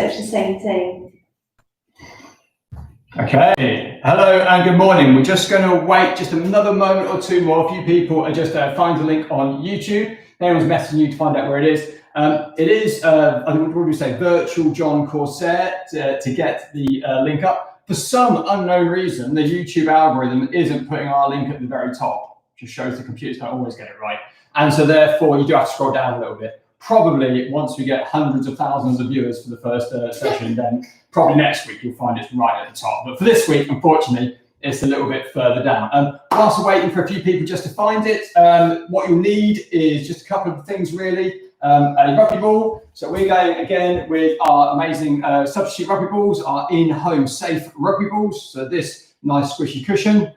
much the same thing. Okay, hello and good morning. We're just going to wait just another moment or two more. A few people are just find the link on YouTube. Anyone's messaging you to find out where it is. It is, I think what would we say, virtual John Corsair to get the link up. For some unknown reason, the YouTube algorithm isn't putting our link at the very top. Just shows the computers don't always get it right. And so therefore you do have to scroll down a little bit. Probably once we get hundreds of thousands of viewers for the first session, then probably next week you'll find it's right at the top. But for this week, unfortunately, it's a little bit further down. Whilst we're waiting for a few people just to find it, what you'll need is just a couple of things really. A rugby ball. So we're going again with our amazing substitute rugby balls, our in-home safe rugby balls. So this nice squishy cushion.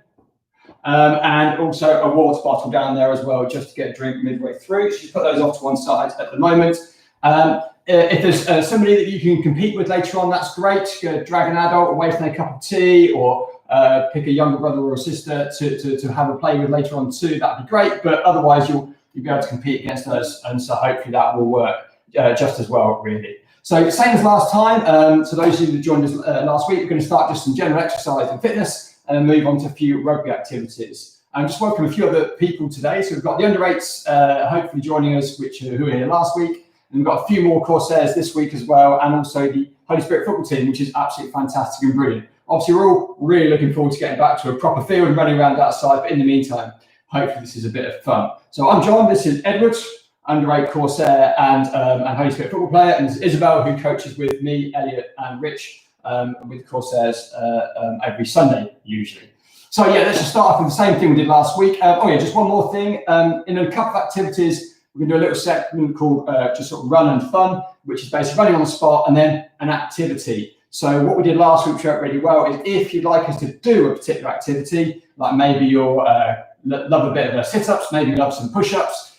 And also a water bottle down there as well, just to get a drink midway through. So just put those off to one side at the moment. If there's somebody that you can compete with later on, that's great. Drag an adult away from a cup of tea, or pick a younger brother or a sister to have a play with later on too. That'd be great. But otherwise, you'll be able to compete against us, and so hopefully that will work just as well, really. So same as last time. So those of you that joined us last week, we're going to start just some general exercise and fitness, and then move on to a few rugby activities. And just welcome a few other people today. So we've got the under 8s hopefully joining us, who were here last week. And we've got a few more Corsairs this week as well, and also the Holy Spirit football team, which is absolutely fantastic and brilliant. Obviously, we're all really looking forward to getting back to a proper field and running around outside, but in the meantime, hopefully this is a bit of fun. So I'm John, this is Edward, under 8 Corsair and Holy Spirit football player, and this is Isabel, who coaches with me, Elliot and Rich with Corsairs every Sunday, usually. So yeah, let's just start off with the same thing we did last week. Just one more thing. In a couple of activities, we're going to do a little segment called just sort of run and fun, which is basically running on the spot, and then an activity. So what we did last week, which worked really well, is if you'd like us to do a particular activity, like maybe you're love a bit of sit-ups, maybe you love some push-ups.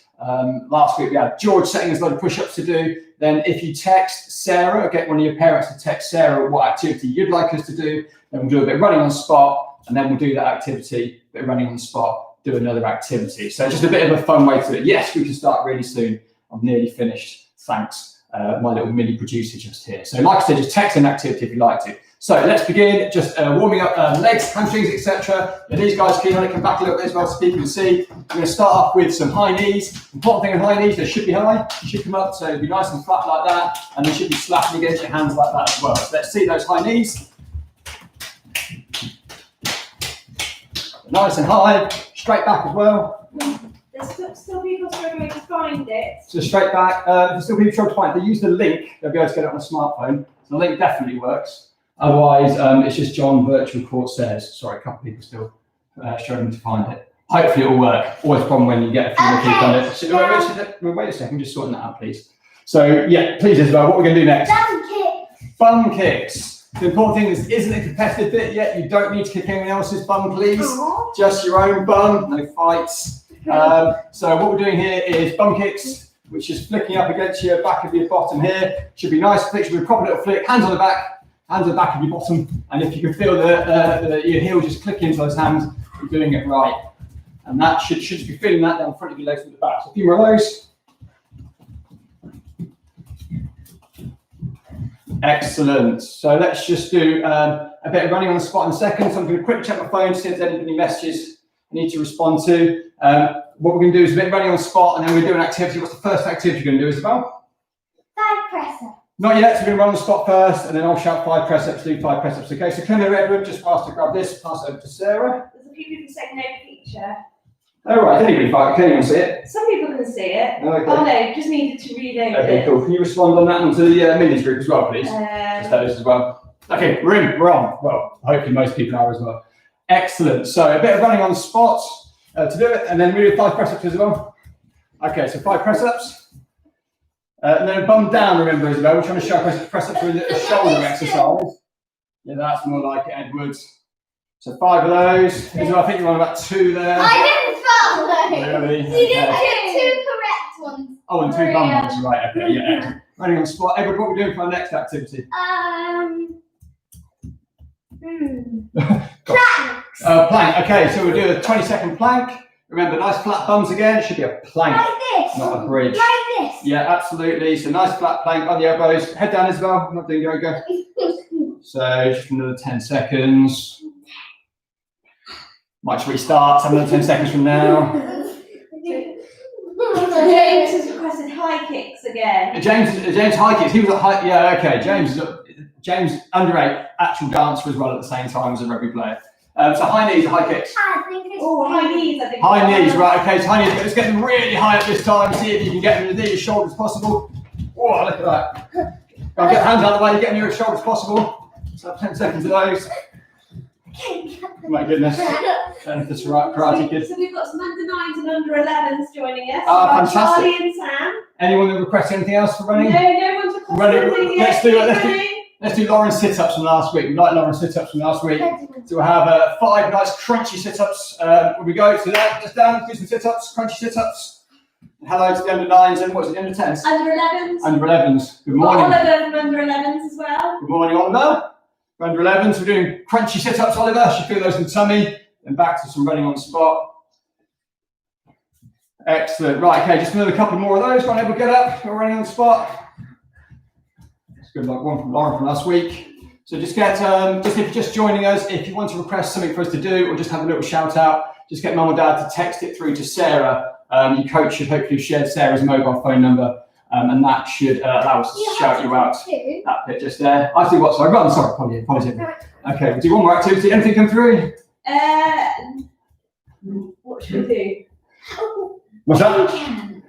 Last week we had George setting us a lot of push-ups to do. Then if you text Sarah, or get one of your parents to text Sarah what activity you'd like us to do, then we'll do a bit of running on the spot, and then we'll do that activity, a bit of running on the spot, do another activity. So just a bit of a fun way to do it. Yes, we can start really soon. I'm nearly finished. Thanks, my little mini producer just here. So like I said, just text an activity if you'd like to. So let's begin, just warming up legs, hamstrings, etc. These guys keen on it, come back a little bit as well so people can see. We're going to start off with some high knees. Important thing with high knees, they should be high, should come up, so it'll be nice and flat like that, and they should be slapping against your hands like that as well. So let's see those high knees. Nice and high, straight back as well. There's still people struggling to find it. So straight back, there's still people struggling to find it. They use the link, they'll be able to get it on a smartphone. So the link definitely works. Otherwise, it's just John Virtual Corsairs. Sorry, a couple of people still struggling to find it. Hopefully it'll work. Always a problem when you get a few more people on it. So, wait a second, just sorting that out, please. So yeah, please Isabel, what we're going to do next? Bum kicks. Bum kicks. The important thing is, isn't a competitive bit yet. You don't need to kick anyone else's bum, please. Aww. Just your own bum, no fights. So what we're doing here is bum kicks, which is flicking up against your back of your bottom here. Should be nice flick, should be a proper little flick, hands on the back of your bottom. And if you can feel your heel just click into those hands, you're doing it right. And that should be feeling that down front of your legs at the back. So a few more of those. Excellent. So let's just do a bit of running on the spot in a second. So I'm going to quickly check my phone to see if there's any messages I need to respond to. What we're going to do is a bit of running on the spot, and then we're doing an activity. What's the first activity you're going to do, Isabel? 5 press-ups. Not yet, so we're going to run on the spot first, and then I'll shout 5 press-ups, do 5 press-ups. Okay, so come here, Edward, just pass to grab this, pass it over to Sarah. There's a few people saying no feature. All right, anybody can anyone see it? Some people can see it. Okay. Oh no, just needed to read over Okay, it. cool. Can you respond on that one to the minis group as well, please? Just those as well. Okay, we're on. Well, hopefully most people are as well. Excellent. So a bit of running on the spot to do it, and then we do 5 press-ups as well. Okay, so 5 press-ups. And then bum down, remember, Isabel. We're trying to show press-ups with a shoulder exercise. Yeah, that's more like it, Edwards. So 5 of those. Isabel, I think you're on about 2 there. I didn't follow. Really? You didn't get 2 correct ones. Oh, and 2 bum ones, right, okay, yeah. Running on the spot. Edward, what are we doing for our next activity? Planks. Plank. Okay, so we'll do a 20-second plank. Remember, nice flat bums again. It should be a plank, Like this. not a bridge. Like this. Yeah, absolutely. So nice flat plank on the elbows. Head down as well. I'm not doing yoga. So just another 10 seconds. Might restart. Another 10 seconds from now. James has requested high kicks again. James high kicks. He was at high. Yeah, okay. James under 8 actual dancer as well at the same time as a rugby player. So high knees, high kicks. I think it's Oh, high knees, I think. High knees, right? Okay, so high knees. Let's get them really high up this time. See if you can get them as near your shoulder as possible. Oh, look at that. Go on, get the hands out of the way. Get them near your shoulder as possible. So 10 seconds of those. My goodness. And if it's right, karate kid. So we've got some under 9s and under 11s joining us. Ah, We've got fantastic. Charlie and Sam. Anyone that requests anything else for running? No one's requested Running. anything Let's yet. do it. Keep running. Let's do Lauren's sit-ups from last week. We like Lauren's sit-ups from last week. So we'll have 5 nice crunchy sit-ups. When we go to that, just down, do some sit-ups, crunchy sit-ups. Hello to the under 9s and what is it, under 10s? Under 11s. Under 11s. Good We've got morning. Oliver from under 11s as well. Good morning, Oliver. For under 11s, we're doing crunchy sit-ups, Oliver. Should feel those in the tummy. And back to some running on the spot. Excellent. Right, okay, just another couple more of those. Go on, everyone, get up. We're running on the spot. It's good, like one from Lauren from last week. So just get, just if you're just joining us, if you want to request something for us to do or just have a little shout out, just get mum or dad to text it through to Sarah. Your coach should hopefully have shared Sarah's mobile phone number, and that should allow us to shout you out. That bit just there. I see what, sorry, run, sorry, apologies. Okay, we'll do one more activity. Anything come through? What should we do? What's that?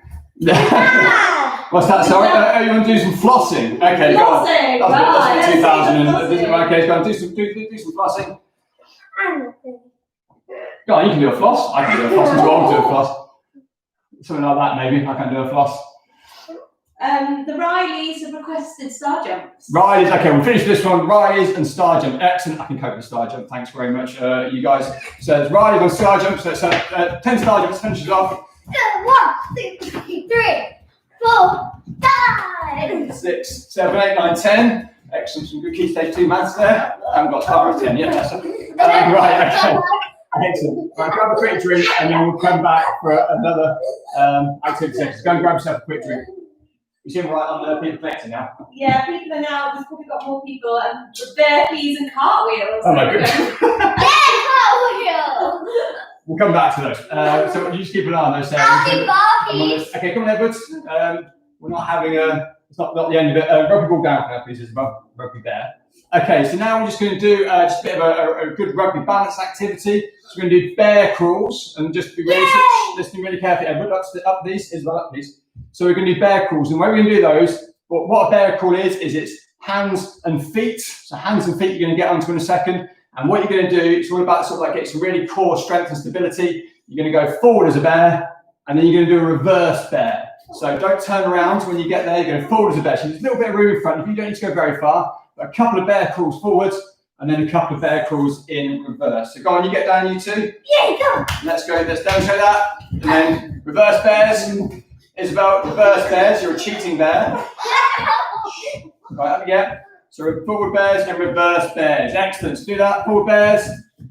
What's that? Sorry, you want to do some flossing? Okay, go on. Flossing, That's a bit 2000 and flossing. okay, go on, do some flossing. Go on, you can do a floss. I can do a floss as well. I'll do a floss. Something like that, maybe. I can do a floss. The Rileys have requested star jumps. Rileys, okay, we'll finish this one. Rileys and star jump. Excellent. I can cope with star jump. Thanks very much, you guys. So it's Rileys and star jump. So it's 10 star jumps, finishes off. 1, 2, 3, 4, 5. 6, 7, 8, 9, 10. Excellent. Some good key stage 2 maths there. I haven't got star of 10 yet. Right, okay. Excellent. Right, grab a quick drink and then we'll come back for another activity session. Go and grab yourself a quick drink. You seem right on the people connecting now. Yeah, people are now, we've probably got more people with burpees and cartwheels. Oh my goodness. Yeah, We'll come back to those. So you just keep an eye on those. Barbies. Okay, come on, Edwards. We're not having it's not the end of it. Rugby ball down now, please. There's a rugby there. Okay, so now we're just going to do just a bit of a good rugby balance activity. So we're going to do bear crawls and just be really listening really carefully. Edward, up these as well, up these. So we're going to do bear crawls, and when we're going to do those, what a bear crawl is it's hands and feet. So hands and feet you're going to get onto in a second. And what you're going to do, it's all about sort of like getting some really core strength and stability. You're going to go forward as a bear, and then you're going to do a reverse bear. So don't turn around when you get there. You're going forward as a bear. So there's a little bit of room in front. You don't need to go very far. But a couple of bear crawls forwards, and then a couple of bear crawls in reverse. So go on, you get down, you two. Yeah, go. Let's go. Let's demonstrate that. And then reverse bears. Isabel, reverse bears. You're a cheating bear. Right, up again. So forward bears and reverse bears. Excellent. So do that. Forward bears.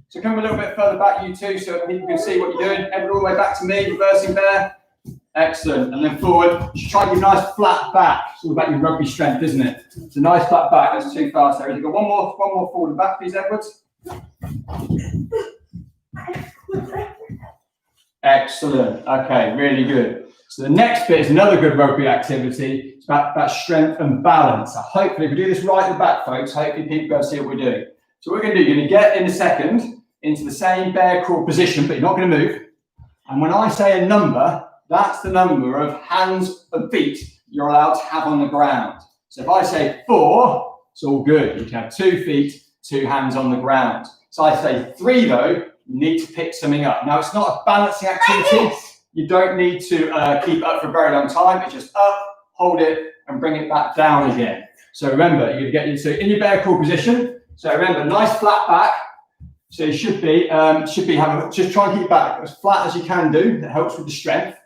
So come a little bit further back, you two, so people can see what you're doing. Everyone all the way back to me. Reversing bear. Excellent. And then forward. Just try and give a nice flat back. It's all about your rugby strength, isn't it? It's a nice flat back. That's too fast there. You got one more forward and back, please, Edwards. Excellent. Okay, really good. So the next bit is another good rugby activity. It's about strength and balance. So hopefully, if we do this right at the back, folks, hopefully people go and see what we're doing. So what we're going to do, you're going to get in a second into the same bear crawl position, but you're not going to move. And when I say a number, that's the number of hands and feet you're allowed to have on the ground. So if I say 4, it's all good. You can have 2 feet, 2 hands on the ground. So I say 3, though, you need to pick something up. Now, it's not a balancing activity. You don't need to keep up for a very long time. It's just up, hold it, and bring it back down again. So remember, you're going to get in your bear crawl position. So remember, nice flat back. So you should be just try and keep back as flat as you can do. That helps with the strength.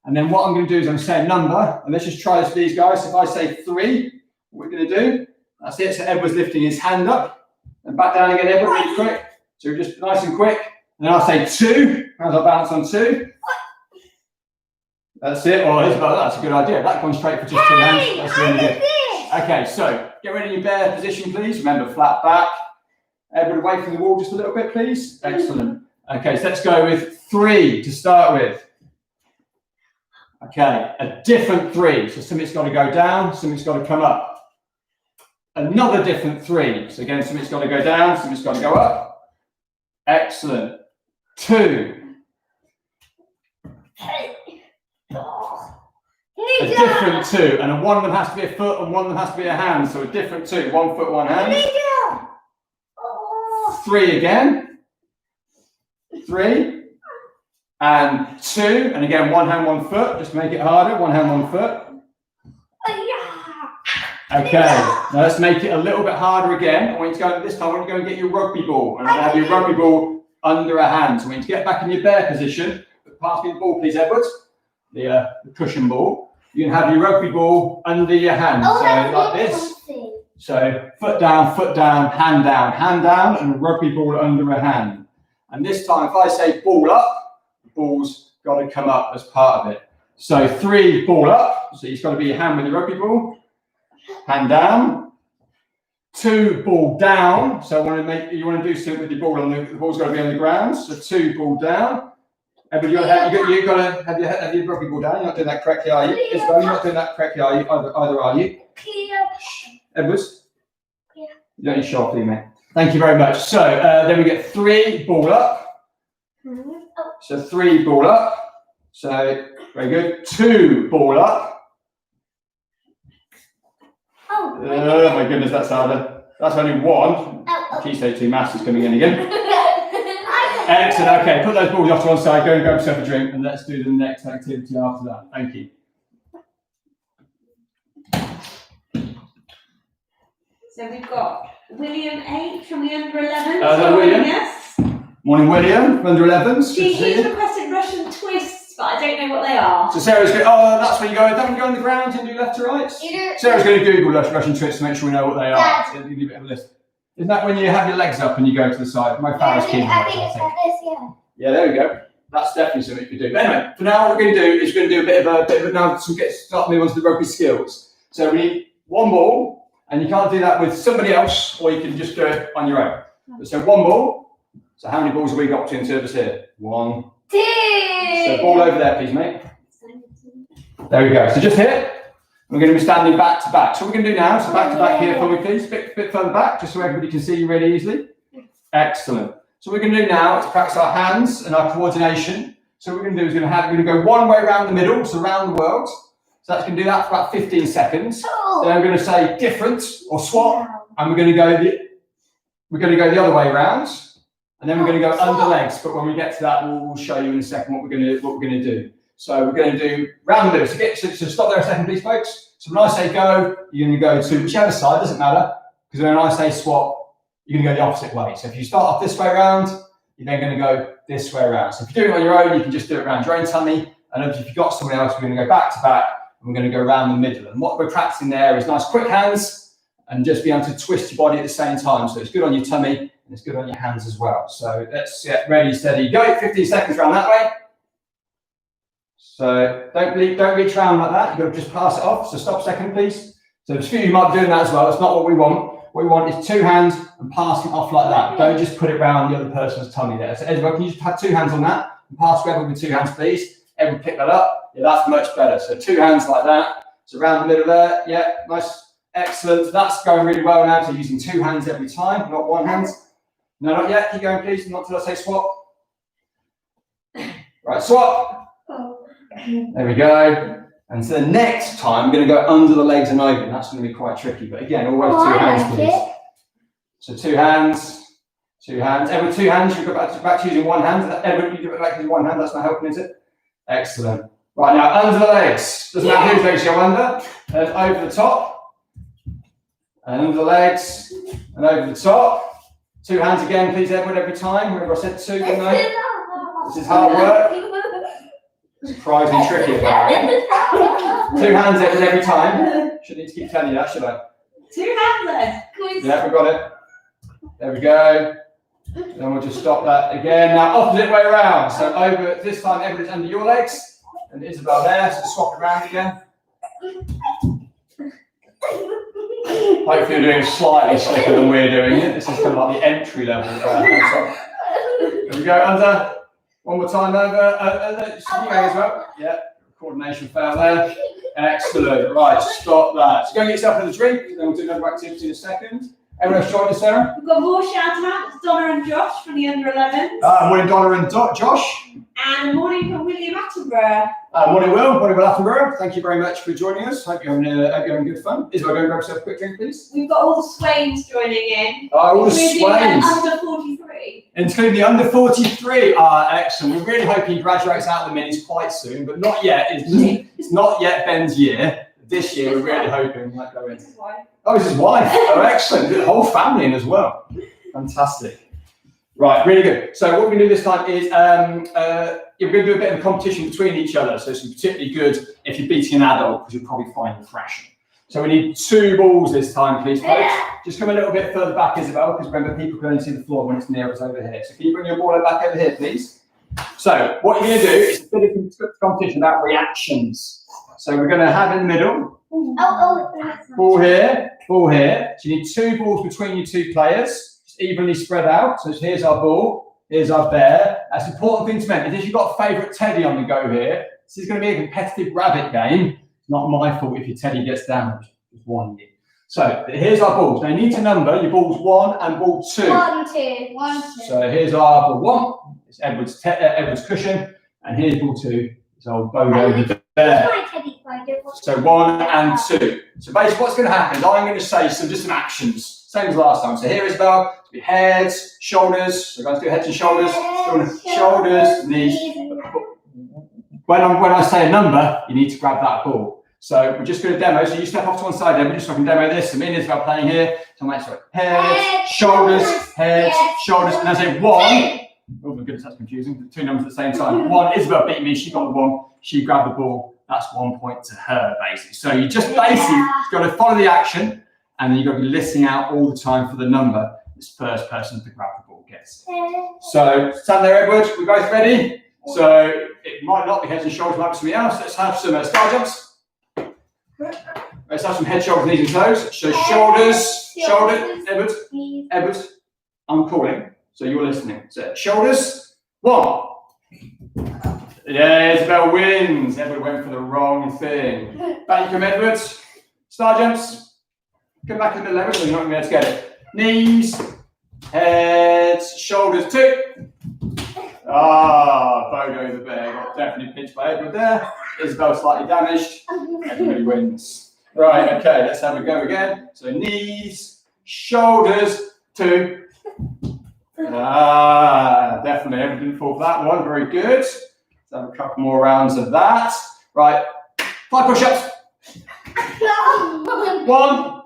And then what I'm going to do is I'm going to say a number, and let's just try this for these guys. So if I say 3, what we're going to do, that's it. So Edward's lifting his hand up and back down again, Edward, really quick. So just nice and quick. And then I'll say 2. How's our balance on 2? That's it. Oh, that's a good idea. That comes straight for just 2 hands. That's really good. Okay, so get ready in your bear position, please. Remember, flat back. Everybody away from the wall just a little bit, please. Excellent. Okay, so let's go with 3 to start with. Okay, a different 3. So something's got to go down, something's got to come up. Another different 3. So again, something's got to go down, something's got to go up. Excellent. 2. A different 2, and one of them has to be a foot and one of them has to be a hand. So a different 2, 1 foot, 1 hand. 3 again. 3 and 2, and again 1 hand, 1 foot. Just to make it harder. 1 hand, 1 foot. Okay, now let's make it a little bit harder again. I want you to go this time. I want you to go and get your rugby ball, and have your rugby ball under a hand. So I want you to get back in your bear position. But pass me the ball, please, Edwards. The cushion ball. You can have your rugby ball under your hand. So like this. So foot down, hand down, and a rugby ball under a hand. And this time, if I say ball up, the ball's got to come up as part of it. So 3, ball up. So it's got to be your hand with the rugby ball. Hand down. 2, ball down. So you want to do something with your ball on the ball's got to be on the ground. So 2, ball down. But you've got to have your rugby ball down. You're not doing that correctly, are you? Isabel, you're not doing that correctly, are you? Either are you? Edwards? Yeah. You don't need sharply, mate. Thank you very much. So then we get 3, ball up. So 3, ball up. So very good. 2, ball up. Oh my goodness, that's harder. That's only 1. Key stage 2 maths is coming in again. Excellent. Okay, put those balls off to one side. Go and grab yourself a drink, and let's do the next activity after that. Thank you. So we've got William H from the under 11s. Hello, William. Yes. Morning, William. Under 11s. He's requested Russian twists, but I don't know what they are. So Sarah's going. Oh, that's where you go. Don't go on the ground and do left to right. Sarah's going to Google Russian twists to make sure we know what they are. So give you a bit of a list. Isn't that when you have your legs up and you go to the side? My father's kid. I think it's like this, yeah. Yeah, there we go. That's definitely something you could do. But anyway, for now, what we're going to do is we're going to do a bit of now to start moving on to the rugby skills. So we need 1 ball, and you can't do that with somebody else, or you can just do it on your own. So 1 ball. So how many balls have we got between the two of us here? 1. 2. So ball over there, please, mate. There we go. So just here. We're going to be standing back to back. So what we're going to do now, so back to back here for me, please. A bit further back, just so everybody can see you really easily. Excellent. So what we're going to do now is practice our hands and our coordination. So what we're going to do is we're going to go one way around the middle, so around the world. So that's going to do that for about 15 seconds. Then we're going to say different or swap, and we're going to go the other way around, and then we're going to go under legs. But when we get to that, we'll show you in a second what we're going to do. So we're going to do round the middle. So stop there a second, please, folks. So when I say go, you're going to go to whichever side, doesn't matter. Because when I say swap, you're going to go the opposite way. So if you start off this way around, you're then going to go this way around. So if you're doing it on your own, you can just do it around your own tummy. And if you've got someone else, we're going to go back to back, and we're going to go around the middle. And what we're practicing there is nice quick hands and just be able to twist your body at the same time. So it's good on your tummy and it's good on your hands as well. So let's get ready, steady, go. 15 seconds around that way. So don't reach around like that. You've got to just pass it off. So stop a second, please. So there's a few of you might be doing that as well. That's not what we want. What we want is 2 hands and passing off like that. Don't just put it around the other person's tummy there. So Edward, can you just have 2 hands on that and pass together with 2 hands, please? Everyone pick that up. Yeah, that's much better. So 2 hands like that. So around the middle there. Yeah, nice. Excellent. That's going really well now. So using 2 hands every time, not 1 hand. No, not yet. Keep going, please. Not till I say swap. Right, swap. There we go. And so the next time, I'm going to go under the legs and over. That's going to be quite tricky. But again, always 2 hands, please. So 2 hands, 2 hands. Every 2 hands, you go back to using 1 hand. Every you do it back using 1 hand. That's not helping, is it? Excellent. Right, now under the legs. Doesn't matter whose legs you go under. And over the top. And under the legs. And over the top. 2 hands again, please, Edward, every time. Remember I said 2, didn't I? This is hard work. Surprisingly tricky about it. 2 hands every time. Shouldn't need to keep telling you that, should I? 2 hands then. Yeah, we got it. There we go. Then we'll just stop that again. Now, opposite way around. So over, this time Edward's under your legs, and Isabel there, so swap it around again. Hopefully you're doing slightly slicker than we're doing it. This is kind of like the entry level. There we go, under. One more time over. You as well. Yeah, coordination fail there. Excellent. Right, stop that. So go and get yourself another drink, then we'll do another activity in a second. Everyone else join us, Sarah? We've got more shout outs. Donna and Josh from the under 11s. Morning, Donna and Josh. And morning from William Attenborough. Morning, Will. Morning, Will Attenborough. Thank you very much for joining us. Hope you're having good fun. Isabel, go and grab yourself a quick drink, please. We've got all the Swains joining in. All the Swains. Under 43. Including the under 43. Excellent. We're really hoping he graduates out of the minis quite soon, but not yet. It's not yet Ben's year. This year, we're really hoping he might go in. Oh, it's his wife. Oh, excellent. The whole family in as well. Fantastic. Right, really good. So what we're going to do this time is you're going to do a bit of a competition between each other. So it's particularly good if you're beating an adult because you'll probably find it thrashing. So we need 2 balls this time, please, folks. Just come a little bit further back, Isabel, because remember, people can only see the floor when it's near us over here. So can you bring your ball back over here, please? So what you're going to do is a bit of competition about reactions. So we're going to have in the middle. Ball here, ball here. So you need 2 balls between your 2 players, just evenly spread out. So here's our ball, here's our bear. That's an important thing to mention. If you've got a favourite teddy on the go here, this is going to be a competitive rabbit game. It's not my fault if your teddy gets damaged. Just warning you. So here's our balls. Now you need to number your balls 1 and ball 2. 1, 2, 1, 2. So here's our ball 1. It's Edward's cushion, and here's ball 2. It's old Bodo the bear. So 1 and 2. So basically what's going to happen is I'm going to say some actions, same as last time. So here is Belle, heads, shoulders. So guys do heads and shoulders. Shoulders, knees. When I say a number, you need to grab that ball. So we're just going to demo. So you step off to one side then, just so I can demo this. So me and Isabel playing here. So I might say heads, shoulders, shoulders. And I say 1. Oh my goodness, that's confusing. 2 numbers at the same time. 1, Isabel beat me. She got the 1. She grabbed the ball. That's 1 point to her, basically. So you just basically got to follow the action, and then you've got to be listening out all the time for the number this first person to grab the ball gets. So stand there, Edward. We're both ready. So it might not be heads and shoulders, it might be something else. Let's have some star jumps. Let's have some head, shoulders, knees, and toes. So shoulders, Edward. I'm calling, so you're listening. So shoulders. 1. Yeah, Isabel wins. Edward went for the wrong thing. Back you come, Edward. Star jumps. Come back in the middle, Edward, so you're not going to be able to get it. Knees, heads, shoulders, 2. Bodo the bear got definitely pinched by Edward there. Isabel slightly damaged. Everybody wins. Right, okay, let's have a go again. So knees, shoulders, 2. Definitely. Edward didn't fall for that one. Very good. Let's have a couple more rounds of that. Right, 5 push-ups. 1.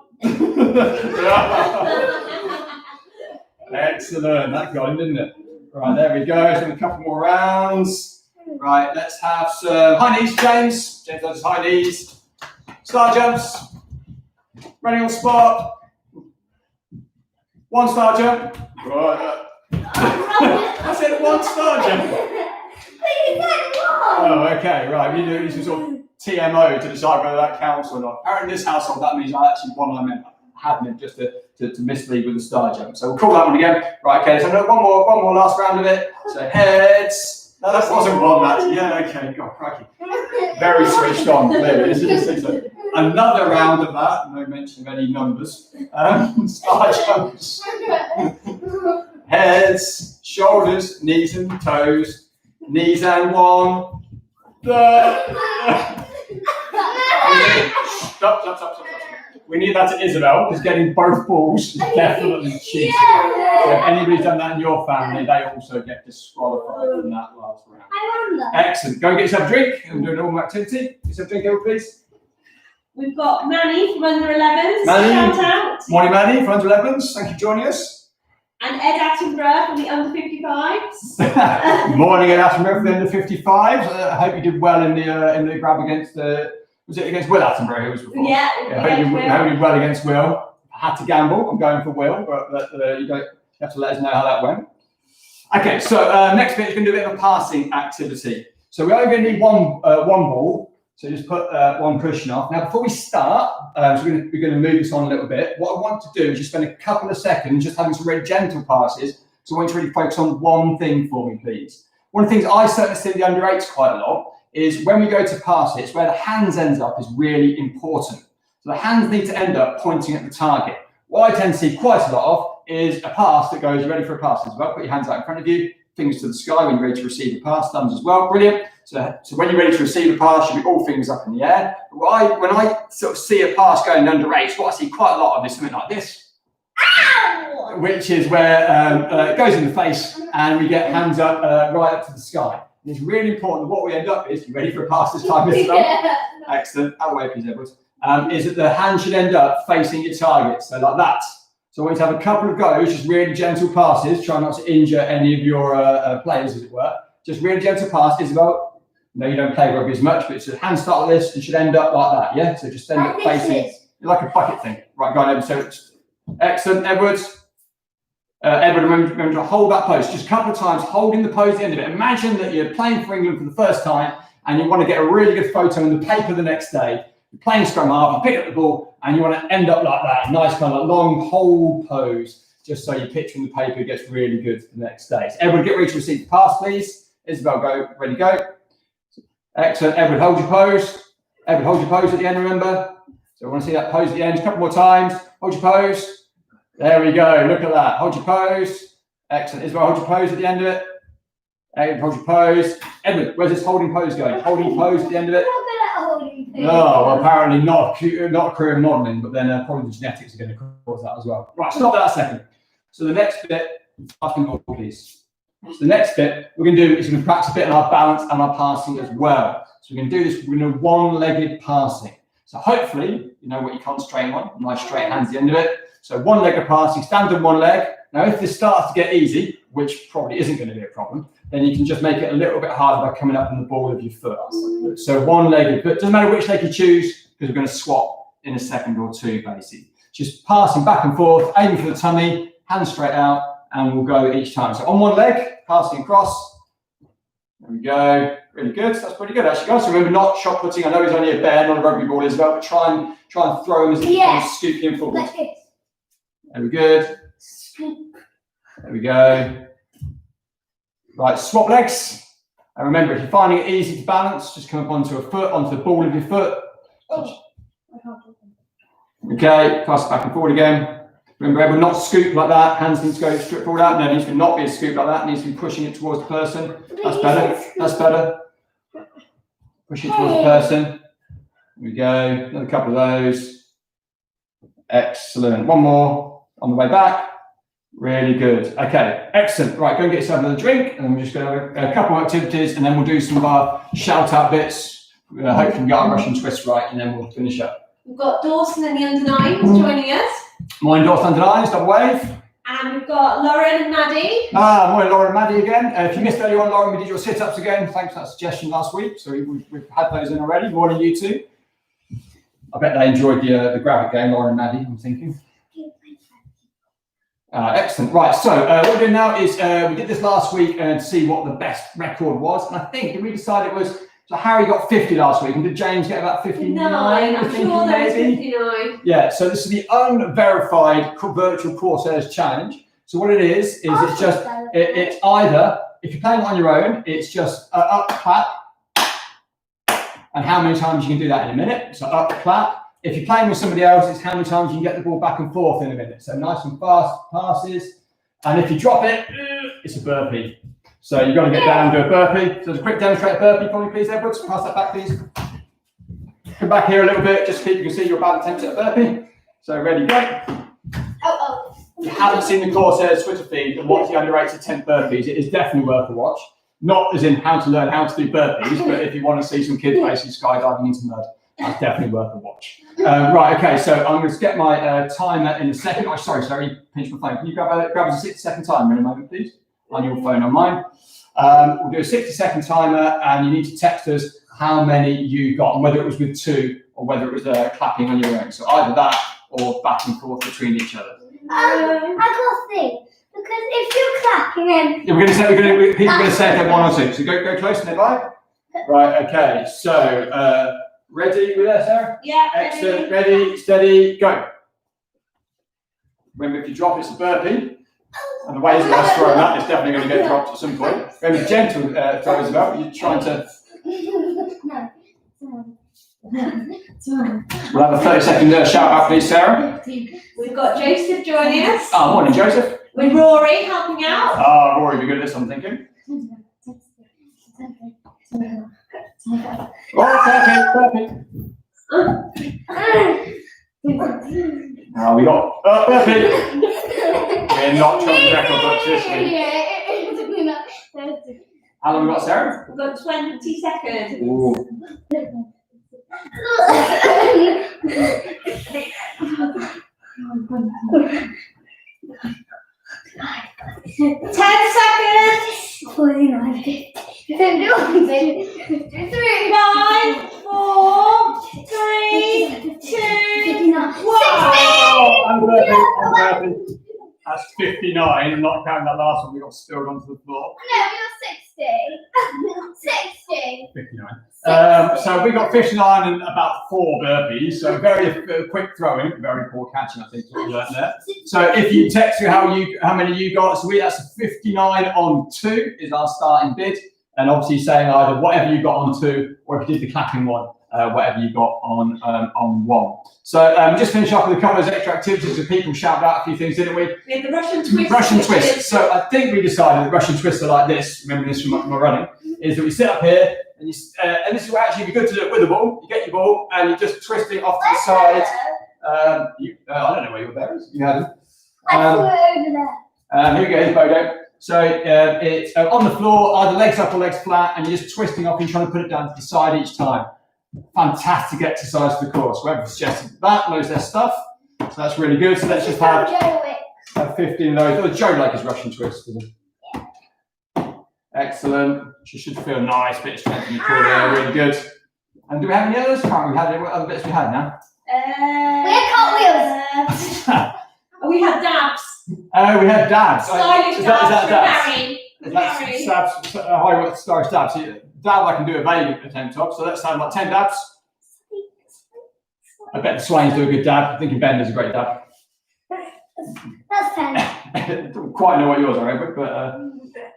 Excellent. That got him, didn't it? Right, there we go. So a couple more rounds. Right, let's have some high knees, James. James does his high knees. Star jumps. Running on spot. 1 star jump. Right. I said 1 star jump. Oh, okay, right. We do some sort of TMO to decide whether that counts or not. Apparently in this household, that means I actually won. I meant had meant just to mislead with the star jump. So we'll call that one again. Right, okay, so one more last round of it. So heads. No, that wasn't 1, that. Yeah, okay, God, crikey. Very switched on, clearly. So another round of that, no mention of any numbers. Star jumps. Heads, shoulders, knees and toes. Knees and 1. Stop. We need that to Isabel, because getting both balls is definitely cheating. So if anybody's done that in your family, they also get disqualified from that last round. I won that. Excellent. Go and get yourself a drink and do a normal activity. Get yourself a drink, Edward, please. We've got Manny from under 11s. Manny. Shout out. Morning, Manny from under 11s. Thank you for joining us. And Ed Attenborough from the under 55s. Morning, Ed Attenborough from the under 55s. I hope you did well in the grab against was it against Will Attenborough who was before? Yeah, I hope you did well against Will. I had to gamble. I'm going for Will, but you have to let us know how that went. Okay, so next bit is going to do a bit of a passing activity. So we're only going to need one ball. So just put one cushion off. Now, before we start, so we're going to move this on a little bit. What I want to do is just spend a couple of seconds just having some really gentle passes. So I want you to really focus on one thing for me, please. One of the things I certainly see in the under 8s quite a lot is when we go to pass it, it's where the hands ends up is really important. So the hands need to end up pointing at the target. What I tend to see quite a lot of is a pass that goes, ready for a pass as well. Put your hands out in front of you, fingers to the sky when you're ready to receive a pass, thumbs as well. Brilliant. So when you're ready to receive a pass, you'll be all fingers up in the air. But when I sort of see a pass going under 8s, what I see quite a lot of is something like this. Ow! Which is where it goes in the face and we get hands up right up to the sky. And it's really important that what we end up is, you ready for a pass this time, Mr. Yeah. Excellent. Out of the way, please, Edwards. Is that the hand should end up facing your target. So like that. So I want you to have a couple of goes, just really gentle passes. Try not to injure any of your players, as it were. Just really gentle pass. Isabel, no, you don't play rugby as much, but it's a hand start like this. It should end up like that, yeah? So just end up facing, like a bucket thing. Right, go on, Edward. So it's excellent, Edwards. Edward, remember to hold that pose. Just a couple of times, holding the pose at the end of it. Imagine that you're playing for England for the first time and you want to get a really good photo in the paper the next day. You're playing scrum half, you pick up the ball, and you want to end up like that. Nice kind of long hold pose, just so your picture in the paper gets really good the next day. So Edward, get ready to receive the pass, please. Isabel, go, ready, go. Excellent. Edward, hold your pose. Edward, hold your pose at the end, remember. So I want to see that pose at the end. A couple more times. Hold your pose. There we go. Look at that. Hold your pose. Excellent. Isabel, hold your pose at the end of it. Edward, hold your pose. Edward, where's this holding pose going? Holding pose at the end of it. Oh, well, apparently not a career in modelling, but then probably the genetics are going to cause that as well. Right, stop that a second. So the next bit, passing ball, please. So the next bit we're going to do is we're going to practice a bit on our balance and our passing as well. So we're going to do this, we're going to do one-legged passing. So hopefully you know what you're concentrating on, nice straight hands at the end of it. So one-legged passing, stand on one leg. Now if this starts to get easy, which probably isn't going to be a problem, then you can just make it a little bit harder by coming up on the ball of your foot. So one-legged, but it doesn't matter which leg you choose, because we're going to swap in a second or two, basically. Just passing back and forth, aiming for the tummy, hands straight out, and we'll go each time. So on one leg, passing across. There we go. Really good. That's pretty good, actually, guys. So remember, not shot putting. I know he's only a bear, not a rugby ball as well, but try and throw him as you can, scoop him forward. Like this. There we go. There we go. Right, swap legs. And remember, if you're finding it easy to balance, just come up onto a foot, onto the ball of your foot. Okay, pass it back and forward again. Remember, Edward, not scoop like that. Hands need to go straight forward out. No, it needs to not be a scoop like that. It needs to be pushing it towards the person. That's better. That's better. Push it towards the person. There we go. Another couple of those. Excellent. One more on the way back. Really good. Okay, excellent. Right, go and get yourself another drink, and then we're just going to have a couple of activities, and then we'll do some of our shout-out bits. Hopefully we get our Russian twist right, and then we'll finish up. We've got Dawson and the under-9s joining us. Morning, Dawson under-9s, double wave. And we've got Lauren and Maddie. Morning, Lauren and Maddie again. If you missed earlier on, Lauren, we did your sit-ups again. Thanks for that suggestion last week. So we've had those in already. Morning, you two. I bet they enjoyed the graphic game, Lauren and Maddie, I'm thinking. Excellent. Right, so what we're doing now is we did this last week to see what the best record was. And I think we decided it was, so Harry got 50 last week, and did James get about 59? I'm sure there was 59. Yeah, so this is the unverified virtual Corsairs challenge. So what it is it's just, it's either, if you're playing on your own, it's just up, clap, and how many times you can do that in a minute. So up, clap. If you're playing with somebody else, it's how many times you can get the ball back and forth in a minute. So nice and fast passes. And if you drop it, it's a burpee. So you've got to get down and do a burpee. So a quick demonstrate burpee for me, please, Edwards. Pass that back, please. Come back here a little bit, just so you can see your bad attempts at a burpee. So ready, go. If you haven't seen the Corsairs Twitter feed and watch the under 8 to 10 burpees, it is definitely worth a watch. Not as in how to learn how to do burpees, but if you want to see some kids basically skydiving into mud. That's definitely worth a watch. Right, okay, so I'm going to get my timer in a second. Oh, sorry, pinch my phone. Can you grab a 60-second timer in a moment, please? On your phone, on mine. We'll do a 60-second timer, and you need to text us how many you got, and whether it was with 2 or whether it was clapping on your own. So either that or back and forth between each other. I got 6. Because if you're clapping then... Yeah, people are going to say if they're 1 or 2. So go close and nearby. Right, okay. So, ready with there, Sarah? Yeah. Excellent. Ready, steady, go. Remember, if you drop, it's a burpee. And the way he's throwing that, it's definitely going to get dropped at some point. Remember, gentle throws about. You're trying to... We'll have a 30-second shout out, please, Sarah. We've got Joseph joining us. Oh, morning, Joseph. With Rory helping out. Oh, Rory, be good at this, I'm thinking. Oh, perfect. Now we got perfect. We're not trying to record books this week. How long have we got, Sarah? We've got 20 seconds. Ooh. 10 seconds. 49, 50, 51, 53, 5, 4, 3, 2, 1. I'm perfect. That's 59. I'm not counting that last one. We got spilled onto the floor. No, you're 60. 60. 59. So we got 59 and about 4 burpees. So very quick throwing, very poor catching, I think, is what we learned there. So if you text me how many you got, so that's 59 on 2 is our starting bid. And obviously saying either whatever you got on 2 or if you did the clapping one, whatever you got on 1. So just finish up with a couple of extra activities that people shouted out a few things, didn't we? We had the Russian twist. Russian twist. So I think we decided that Russian twists are like this. Remember this from my running. Is that we sit up here and and this will actually be good to do it with the ball. You get your ball and you're just twisting off to the side. I don't know where your bear is. You had him. I threw it over there. Here we go. Here's Bodo. So it's on the floor, either legs up or legs flat, and you're just twisting off and trying to put it down to the side each time. Fantastic exercise for the course. Whoever suggested that knows their stuff. So that's really good. So let's just have 15 of those. Oh, Joe like his Russian twist, doesn't he? Excellent. She should feel nice, bit of strength in the core there, really good. And do we have any others? Can't we have what other bits we had now? We had cartwheels. We had dabs. Oh, we had dabs. Stylish Is that dabs from Harry. That's stabs, high stylish dabs. Dab I can do a vague attempt of, so let's have like 10 dabs. I bet the Swains do a good dab. I think Ben does a great dab. That's 10. Don't quite know what yours are, but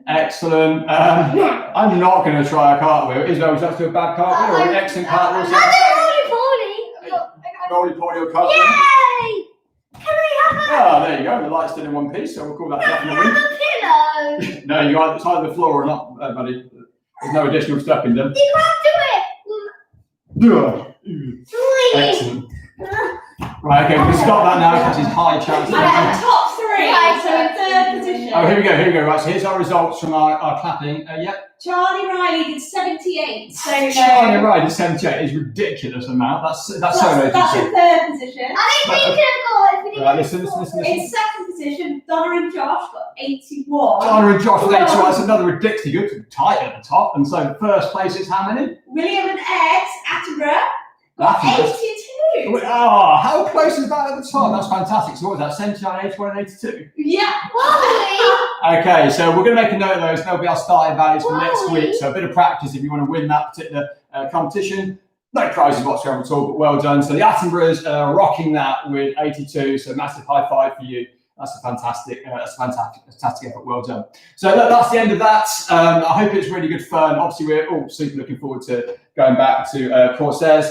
excellent. I'm not going to try a cartwheel. Isabel, would you like to do a bad cartwheel or an excellent cartwheel? I did Roly-poly or cartwheel? Yay! Can I have Oh, there you go. The light's still in one piece, so we'll call that definitely. a pillow? No, it's either the floor or not, buddy. There's no additional stuff in them. You can't do it. Excellent. Right, okay, we can stop that now because it's high chance. I had top 3, so in 3rd position. Oh, here we go. Right, so here's our results from our clapping. Yep. Charlie Riley did 78. So Charlie Ride is 78 is ridiculous amount. That's so that's in 3rd position. I think we could have got it. Right, listen. In 2nd position, Donna and Josh got 81. Donna and Josh with 81. That's another ridiculously good, tight at the top. And so first place is how many? William and Ed Attenborough got That's 82. Oh, how close is that at the top? That's fantastic. So what was that? 79, 81, and 82? Yeah. Okay, so we're going to make a note of those. They'll be our starting values for next week. So a bit of practice if you want to win that particular competition. No prizes whatsoever at all, but well done. So the Attenboroughs are rocking that with 82. So massive high five for you. That's a fantastic effort. Well done. So that's the end of that. I hope it's really good fun. Obviously, we're all super looking forward to going back to Corsairs.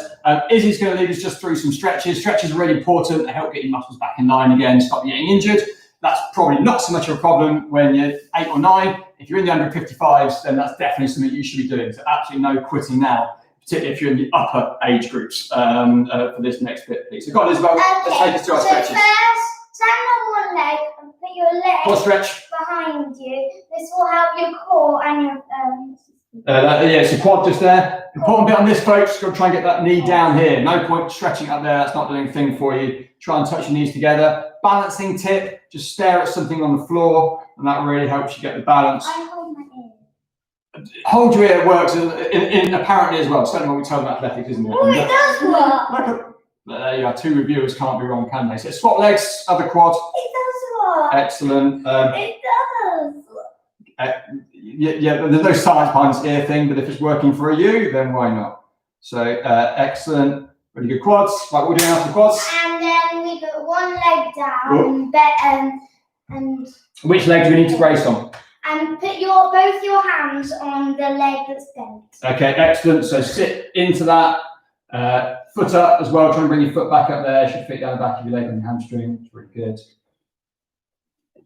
Izzy's going to lead us just through some stretches. Stretches are really important. They help get your muscles back in line again, stop you getting injured. That's probably not so much of a problem when you're 8 or 9. If you're in the under 55s, then that's definitely something you should be doing. So absolutely no quitting now, particularly if you're in the upper age groups for this next bit, please. So go on, Isabel, let's take us through our stretches. First, stand on one leg and put your leg Core stretch. behind you. This will help your core and your So quad just there. Important bit on this, folks, got to try and get that knee down here. No point stretching up there, that's not doing anything for you. Try and touch your knees together. Balancing tip, just stare at something on the floor, and that really helps you get the balance. I hold my ear. Hold your ear works in apparently as well. Certainly what we tell them athletics, isn't it? Oh, it does work. There you are, 2 reviewers can't be wrong, can they? So swap legs, other quad. It does what? Excellent. It does. Yeah, there's no science behind this ear thing, but if it's working for you, then why not? So excellent. Really good quads. Right, we're doing after the quads. And then we put one leg down, and Which leg do we need to brace on? and put both your hands on the leg that's bent. Okay, excellent. So sit into that. Foot up as well. Try and bring your foot back up there. Should fit down the back of your leg on your hamstring. It's really good.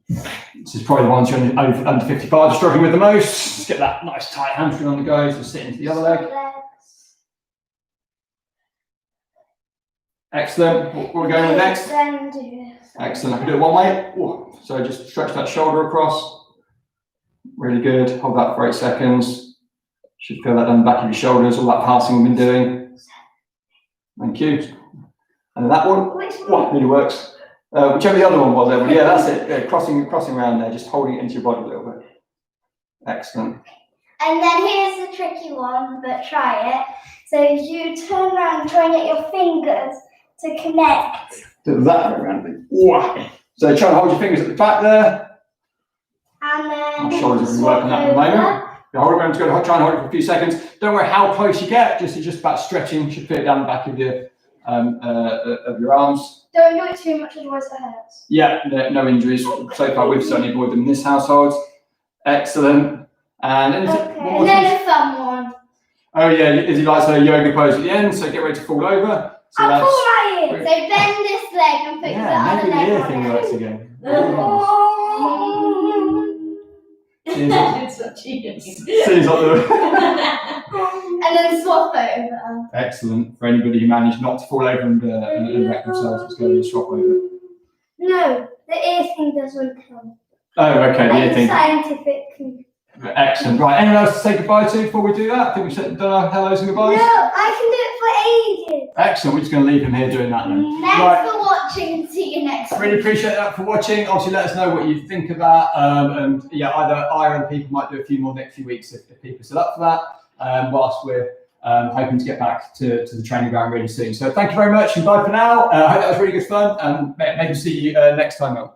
This is probably the ones you're under 55 are struggling with the most. Just get that nice tight hamstring on the go. So sit into the other leg. Excellent. What are we going with next? Excellent. I can do it one way. Ooh. So just stretch that shoulder across. Really good. Hold that for 8 seconds. Should feel that down the back of your shoulders, all that passing we've been doing. Thank you. And then that one. Really works. Whichever the other one was there. Yeah, that's it. Yeah, crossing around there, just holding it into your body a little bit. Excellent. And then here's the tricky one, but try it. So you turn around and try and get your fingers to connect. Do that around. So try and hold your fingers at the back there. And then My shoulders are working at the moment. You hold it around to go, try and hold it for a few seconds. Don't worry how close you get, it's just about stretching, should fit down the back of your arms. Don't do it too much, otherwise it hurts. Yeah, no injuries. So far we've certainly avoided them in this household. Excellent. And then and then a fun one. Oh yeah, Izzy likes her yoga pose at the end, so get ready to fall over. So I'll pull my ear. So bend this leg and put the other leg maybe the ear on thing it. works again. Seems like the And then swap over. Excellent. For anybody who managed not to fall over and wreck themselves, it's going to swap over. No, the ear thing doesn't count. Oh, okay, the ear thing. Scientific. Excellent. Right, anyone else to say goodbye to before we do that? I think we've done our hellos and goodbyes. No, I can do it for ages. Excellent. We're just going to leave him here doing that then. Thanks for watching and see you next week. Really appreciate that for watching. Obviously, let us know what you think of that. And yeah, either I or people might do a few more next few weeks if people are still up for that. Whilst we're hoping to get back to the training ground really soon. So thank you very much and bye for now. I hope that was really good fun and maybe see you next time out.